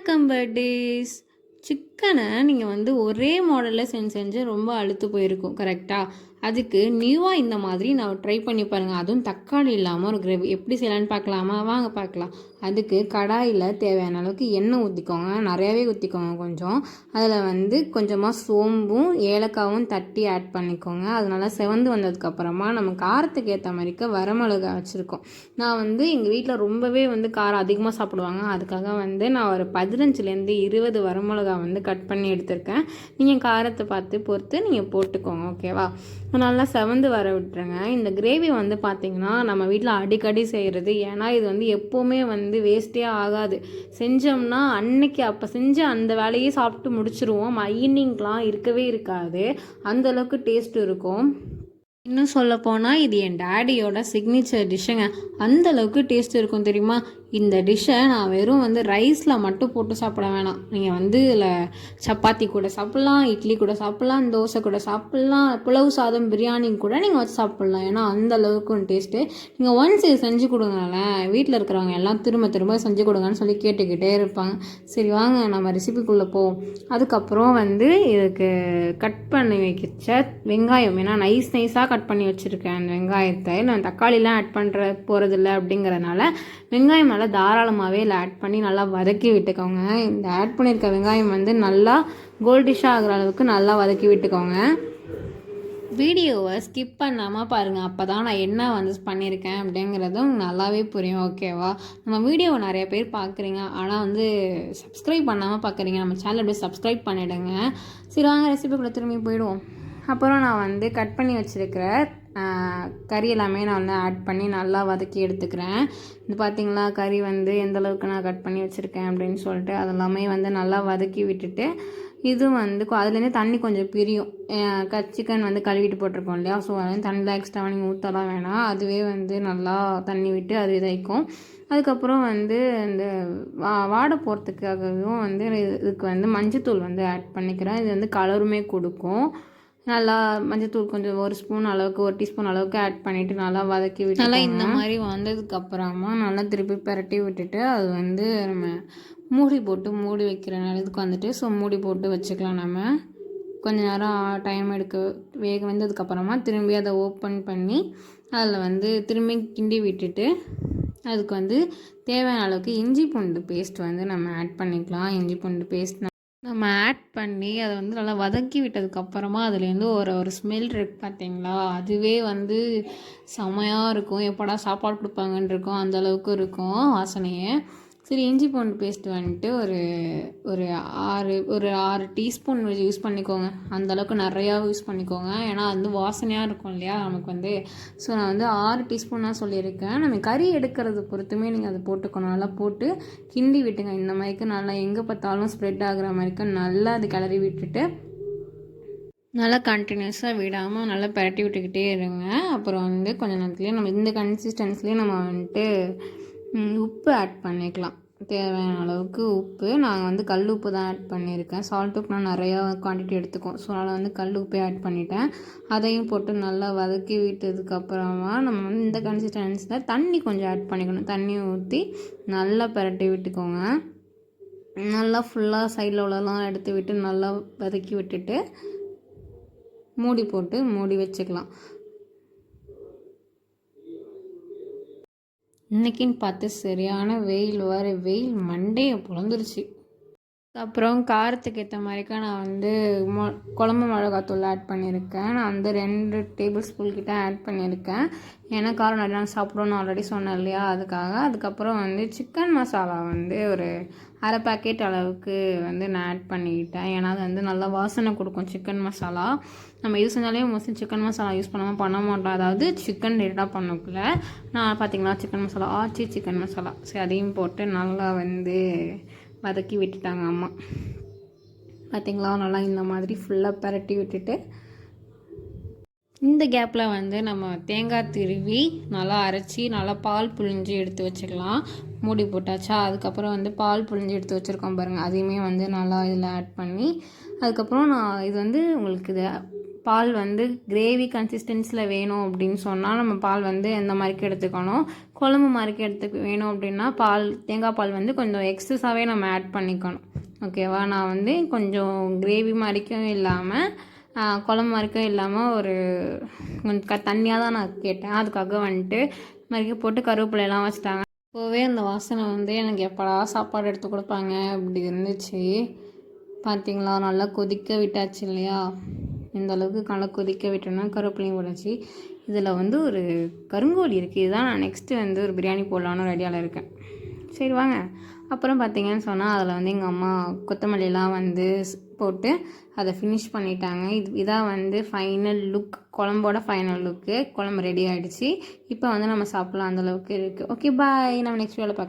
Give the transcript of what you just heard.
வணக்கம் பர்த்டேஸ். சிக்கனை நீங்கள் ஒரே மாடலில் செஞ்சு ரொம்ப அழுத்து போயிருக்கும் கரெக்டாக. அதுக்கு நியூவாக இந்த மாதிரி நான் ட்ரை பண்ணி பாருங்கள். அதுவும் தக்காளி இல்லாமல் ஒரு கிரேவி எப்படி செய்யலான்னு பார்க்கலாமா? வாங்க பார்க்கலாம். அதுக்கு கடாயில் தேவையான அளவுக்கு எண்ணெய் ஊற்றிக்கோங்க, நிறையாவே ஊற்றிக்கோங்க. கொஞ்சம் அதில் கொஞ்சமாக சோம்பும் ஏலக்காவும் தட்டி ஆட் பண்ணிக்கோங்க. அது நல்லா செவந்து வந்ததுக்கப்புறமா நம்ம காரத்துக்கு ஏற்ற மாதிரிக்க வரமிளகா வச்சுருக்கோம். நான் எங்கள் வீட்டில் ரொம்பவே காரம் அதிகமாக சாப்பிடுவாங்க. அதுக்காக நான் ஒரு 15லேருந்து 20 வரமிளகா கட் பண்ணி எடுத்திருக்கேன். நீங்கள் காரத்தை பார்த்து பொறுத்து நீங்கள் போட்டுக்கோங்க, ஓகேவா? நல்லா செவந்து வர விட்டுருங்க. இந்த கிரேவி பார்த்திங்கன்னா நம்ம வீட்டில் அடிக்கடி செய்கிறது. ஏன்னா இது எப்போவுமே வேஸ்ட்டே ஆகாது. செஞ்சோம்னா அன்னைக்கு அப்போ செஞ்ச அந்த வேலையே சாப்பிட்டு முடிச்சிருவோம். ஈவினிங்லாம் இருக்கவே இருக்காது, அந்தளவுக்கு டேஸ்ட் இருக்கும். இன்னும் சொல்லப்போனால் இது என் டேடியோட சிக்னேச்சர் டிஷ்ஷுங்க. அந்தளவுக்கு டேஸ்ட் இருக்கும் தெரியுமா? இந்த டிஷ்ஷை நான் வெறும் ரைஸில் மட்டும் போட்டு சாப்பிட வேணாம். நீங்கள் இதில் சப்பாத்தி கூட சாப்பிட்லாம், இட்லி கூட சாப்பிட்லாம், தோசை கூட சாப்பிட்லாம், புலவு சாதம், பிரியாணி கூட நீங்கள் வச்சு சாப்பிட்லாம். ஏன்னா அந்தளவுக்கு டேஸ்ட்டு. நீங்கள் ஒன்ஸ் இது செஞ்சு கொடுங்களேன், வீட்டில் இருக்கிறவங்க எல்லாம் திரும்ப திரும்ப செஞ்சு கொடுங்கன்னு சொல்லி கேட்டுக்கிட்டே இருப்பாங்க. சரி வாங்க நம்ம ரெசிபிக்குள்ளே போவோம். அதுக்கப்புறம் இதுக்கு கட் பண்ணி வைக்கிச்ச வெங்காயம், ஏன்னா நைஸாக கட் பண்ணி வச்சுருக்கேன். அந்த வெங்காயத்தை நான் தக்காளிலாம் ஆட் போகிறதில்ல அப்படிங்கிறதுனால வெங்காயம் நல்லா தாராளமாகவே இதில் ஆட் பண்ணி நல்லா வதக்கி விட்டுக்கோங்க. இந்த ஆட் பண்ணியிருக்க வெங்காயம் நல்லா கோல்டிஷாக ஆகிற அளவுக்கு நல்லா வதக்கி விட்டுக்கோங்க. வீடியோவை ஸ்கிப் பண்ணாமல் பாருங்கள், அப்போ தான் நான் என்ன பண்ணியிருக்கேன் அப்படிங்கிறதும் நல்லாவே புரியும், ஓகேவா? நம்ம வீடியோவை நிறைய பேர் பார்க்குறீங்க, ஆனால் சப்ஸ்கிரைப் பண்ணாமல் பார்க்குறீங்க. நம்ம சேனல் அப்படியே சப்ஸ்கிரைப் பண்ணிவிடுங்க. சரி வாங்க ரெசிபிக்குள்ளே திரும்பி போயிடுவோம். அப்புறம் நான் கட் பண்ணி வச்சுருக்கிற கறி எல்லாமே நான் ஆட் பண்ணி நல்லா வதக்கி எடுத்துக்கிறேன். இது பார்த்திங்களா, கறி எந்த அளவுக்கு நான் கட் பண்ணி வச்சுருக்கேன் அப்படின்னு சொல்லிட்டு அதெல்லாமே நல்லா வதக்கி விட்டுட்டு, இதுவும் அதுலேருந்து தண்ணி கொஞ்சம் பிரியும். சிக்கன் கழுவிட்டு போட்டிருக்கோம் இல்லையா, ஸோ அதுலேருந்து தண்ணியில் எக்ஸ்ட்ரா நீங்கள் ஊற்றலாம் வேணாம். அதுவே நல்லா தண்ணி விட்டு அது இதாயிக்கும். அதுக்கப்புறம் இந்த வாடை போகிறதுக்காகவும் இதுக்கு மஞ்சத்தூள் ஆட் பண்ணிக்கிறேன். இது கலருமே கொடுக்கும். நல்லா மஞ்சத்தூள் கொஞ்சம் 1 ஸ்பூன் அளவுக்கு, 1 டீஸ்பூன் அளவுக்கு ஆட் பண்ணிவிட்டு நல்லா வதக்கி விட்டு நல்லா இந்த மாதிரி வந்ததுக்கப்புறமா நல்லா திருப்பி பிரட்டி விட்டுட்டு அது நம்ம மூடி வைக்கிற நேரத்துக்கு ஸோ மூடி போட்டு வச்சுக்கலாம். நம்ம கொஞ்சம் நேரம் டைம் வேக வந்ததுக்கப்புறமா திரும்பி அதை ஓப்பன் பண்ணி அதில் திரும்பி கிண்டி விட்டுட்டு அதுக்கு தேவையான அளவுக்கு இஞ்சி பூண்டு பேஸ்ட் நம்ம ஆட் பண்ணிக்கலாம். இஞ்சி பூண்டு பேஸ்ட் நம்ம ஆட் பண்ணி அதை நல்லா வதக்கி விட்டதுக்கப்புறமா அதுலேருந்து ஒரு ஸ்மெல் இருக்குது பார்த்தீங்களா, அதுவே செமையாக இருக்கும். எப்படா சாப்பாடு கொடுப்பாங்கன்னு இருக்கும், அந்தளவுக்கு இருக்கும் வாசனையே. சரி, இஞ்சி பூண்டு பேஸ்ட் ஒரு 6 டீஸ்பூன் யூஸ் பண்ணிக்கோங்க. அந்தளவுக்கு நிறையா யூஸ் பண்ணிக்கோங்க, ஏன்னா வாசனையாக இருக்கும் இல்லையா நமக்கு. ஸோ நான் 6 டீஸ்பூன் தான் சொல்லியிருக்கேன். நம்ம கறி எடுக்கிறது பொறுத்துமே நீங்கள் அதை போட்டுக்கணும். நல்லா போட்டு கிண்டி விட்டுங்க. இந்த மாதிரிக்கு நல்லா எங்கே பார்த்தாலும் ஸ்ப்ரெட் ஆகிற மாதிரிக்கு நல்லா அது கிளறி விட்டுட்டு நல்லா கண்டினியூஸாக விடாமல் நல்லா பரட்டி விட்டுக்கிட்டே இருங்க. அப்புறம் கொஞ்சம் நேரத்துலேயே நம்ம இந்த கன்சிஸ்டன்ஸ்லேயே நம்ம உப்பு ஆட் பண்ணிக்கலாம். தேவையான அளவுக்கு உப்பு. நாங்கள் கல் உப்பு தான் ஆட் பண்ணியிருக்கேன். சால்ட் உப்பு நான் நிறையா குவான்டிட்டி எடுத்துக்கோம், ஸோ அதனால் கல் உப்பே ஆட் பண்ணிட்டேன். அதையும் போட்டு நல்லா வதக்கி விட்டதுக்கப்புறமா நம்ம இந்த கன்சிஸ்டன்ஸில் தண்ணி கொஞ்சம் ஆட் பண்ணிக்கணும். தண்ணி ஊற்றி நல்லா பரட்டி விட்டுக்கோங்க. நல்லா ஃபுல்லாக சைடில் உள்ளலாம் எடுத்து விட்டு நல்லா வதக்கி விட்டுட்டு மூடி போட்டு மூடி வச்சுக்கலாம். இன்றைக்கின்னு பார்த்து சரியான வெயில் மண்டையை பொழந்துருச்சு. அப்புறம் காரத்துக்கு ஏற்ற மாதிரிக்கா நான் குழம்பு மிளகாத்தூள் ஆட் பண்ணியிருக்கேன். நான் 2 டேபிள் ஸ்பூன் கிட்ட ஆட் பண்ணியிருக்கேன். ஏன்னா காரம் நிறையா சாப்பிடணும்னு ஆல்ரெடி சொன்னேன் இல்லையா, அதுக்காக. அதுக்கப்புறம் சிக்கன் மசாலா ஒரு அரை பேக்கெட் அளவுக்கு நான் ஆட் பண்ணிக்கிட்டேன். ஏன்னா அது நல்லா வாசனை கொடுக்கும் சிக்கன் மசாலா. நம்ம இது செஞ்சாலே மோஸ்ட்லி சிக்கன் மசாலா யூஸ் பண்ண மாட்டோம். அதாவது சிக்கன் ரிலேட்டாக பண்ணக்குள்ள நான் பார்த்திங்கன்னா சிக்கன் மசாலா, ஆச்சி சிக்கன் மசாலா, சரி அதையும் போட்டு நல்லா வதக்கி விட்டுட்டாங்க அம்மா. பார்த்திங்களா, நல்லா இந்த மாதிரி ஃபுல்லாக பரட்டி விட்டுட்டு இந்த கேப்பில் நம்ம தேங்காய் திருவி நல்லா அரைச்சி நல்லா பால் புழிஞ்சு எடுத்து வச்சுக்கலாம். மூடி போட்டாச்சா, அதுக்கப்புறம் பால் புழிஞ்சு எடுத்து வச்சுருக்கோம் பாருங்கள், அதையுமே நல்லா இதில் ஆட் பண்ணி அதுக்கப்புறம் நான் இது உங்களுக்கு இது பால் வந்து கிரேவி கன்சிஸ்டன்சியில் வேணும் அப்படின்னு சொன்னால் நம்ம பால் வந்து எந்த மாதிரிக்கு எடுத்துக்கணும், குழம்பு மாதிரிக்கு வேணும் அப்படின்னா தேங்காய் பால் வந்து கொஞ்சம் எக்ஸஸாகவே நம்ம ஆட் பண்ணிக்கணும். ஓகேவா? நான் வந்து கொஞ்சம் கிரேவி மாதிரிக்கும் இல்லாமல் குழம்பு மாதிரிக்கும் இல்லாமல் ஒரு கொஞ்சம் தண்ணியாக தான் நான் கேட்டேன். அதுக்காக வந்துட்டு மாதிரிக்கு போட்டு கருவேப்பிலையெல்லாம் வச்சுட்டாங்க. இப்போவே அந்த வாசனை வந்து எனக்கு எப்படா சாப்பாடு எடுத்து கொடுப்பாங்க அப்படி இருந்துச்சு. பார்த்தீங்களா, நல்லா கொதிக்க விட்டாச்சு இல்லையா? இந்த அளவுக்கு நல்லா கொதிக்க விட்டோன்னா கருவேப்பிலையும் போடாச்சு. இதில் வந்து ஒரு கருங்கோழி இருக்குது. இதுதான் நான் நெக்ஸ்ட்டு வந்து ஒரு பிரியாணி போடலான்னு ரெடியால் இருக்கேன். சரி வாங்க. அப்புறம் பார்த்தீங்கன்னு சொன்னால் அதில் வந்து எங்கள் அம்மா கொத்தமல்லிலாம் வந்து போட்டு அதை ஃபினிஷ் பண்ணிட்டாங்க. இதான் வந்து ஃபைனல் லுக், குழம்போட ஃபைனல் லுக்கு. குழம்பு ரெடி ஆகிடுச்சு. இப்போ வந்து நம்ம சாப்பிட்லாம், அந்தளவுக்கு இருக்குது. ஓகே பாய், நம்ம நெக்ஸ்ட் வீடியோவில் பார்க்கலாம்.